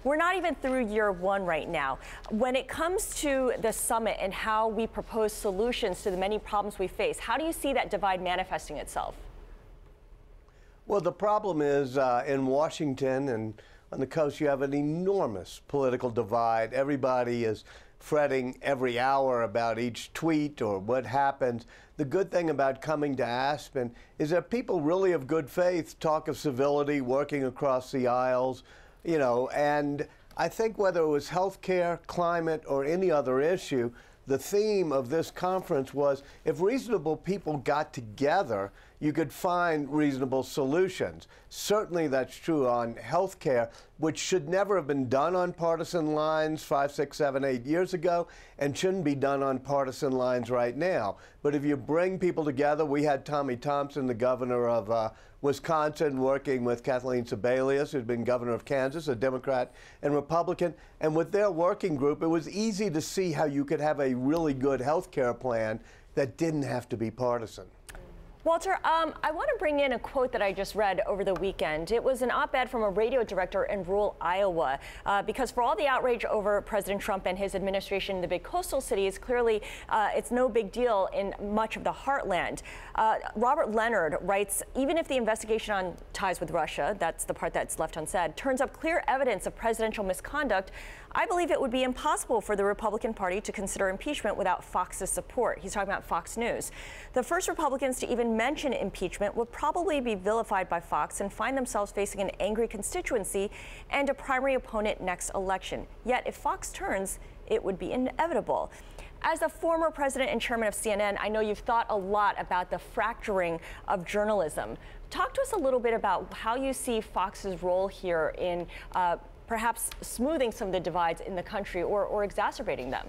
We're not even through year one right now. When it comes to the summit and how we propose solutions to the many problems we face, how do you see that divide manifesting itself? Well, the problem is in Washington and on the coast, you have an enormous political divide. Everybody is fretting every hour about each tweet or what happens. The good thing about coming to Aspen is that people really of good faith talk of civility, working across the aisles, you know, and I think whether it was healthcare, climate, or any other issue, the theme of this conference was if reasonable people got together, you could find reasonable solutions. Certainly that's true on health care, which should never have been done on partisan lines 5, 6, 7, 8 years ago and shouldn't be done on partisan lines right now. But if you bring people together, we had Tommy Thompson, the governor of Wisconsin, working with Kathleen Sebelius, who's been governor of Kansas, a Democrat and Republican. And with their working group, it was easy to see how you could have a really good health care plan that didn't have to be partisan. Walter, I want to bring in a quote that I just read over the weekend. It was an op-ed from a radio director in rural Iowa, because for all the outrage over President Trump and his administration in the big coastal cities, clearly it's no big deal in much of the heartland. Robert Leonard writes, even if the investigation on ties with Russia, that's the part that's left unsaid, turns up clear evidence of presidential misconduct, I believe it would be impossible for the Republican Party to consider impeachment without Fox's support. He's talking about Fox News. The first Republicans to even mention impeachment would probably be vilified by Fox and find themselves facing an angry constituency and a primary opponent next election. Yet if Fox turns, it would be inevitable. As a former president and chairman of CNN, I know you've thought a lot about the fracturing of journalism. Talk to us a little bit about how you see Fox's role here in perhaps smoothing some of the divides in the country or exacerbating them.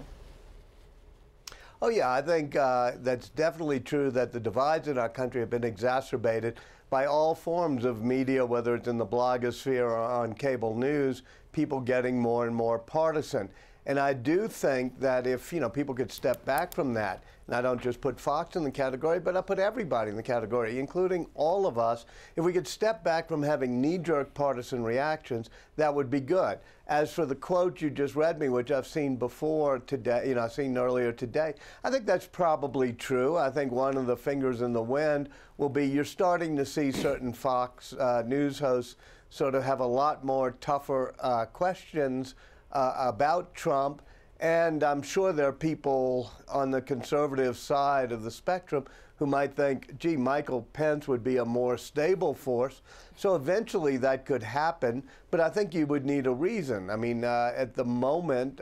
Oh, yeah, I think that's definitely true that the divides in our country have been exacerbated by all forms of media, whether it's in the blogosphere or on cable news, people getting more and more partisan. And I do think that if, you know, people could step back from that, and I don't just put Fox in the category, but I put everybody in the category, including all of us, if we could step back from having knee-jerk partisan reactions, that would be good. As for the quote you just read me, which I've seen before today, you know, I've seen earlier today, I think that's probably true. I think one of the fingers in the wind will be you're starting to see certain Fox News hosts sort of have a lot more tougher questions about Trump, and I'm sure there are people on the conservative side of the spectrum who might think, gee, Michael Pence would be a more stable force. So eventually that could happen, but I think you would need a reason. I mean, at the moment,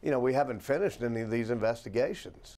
you know, we haven't finished any of these investigations.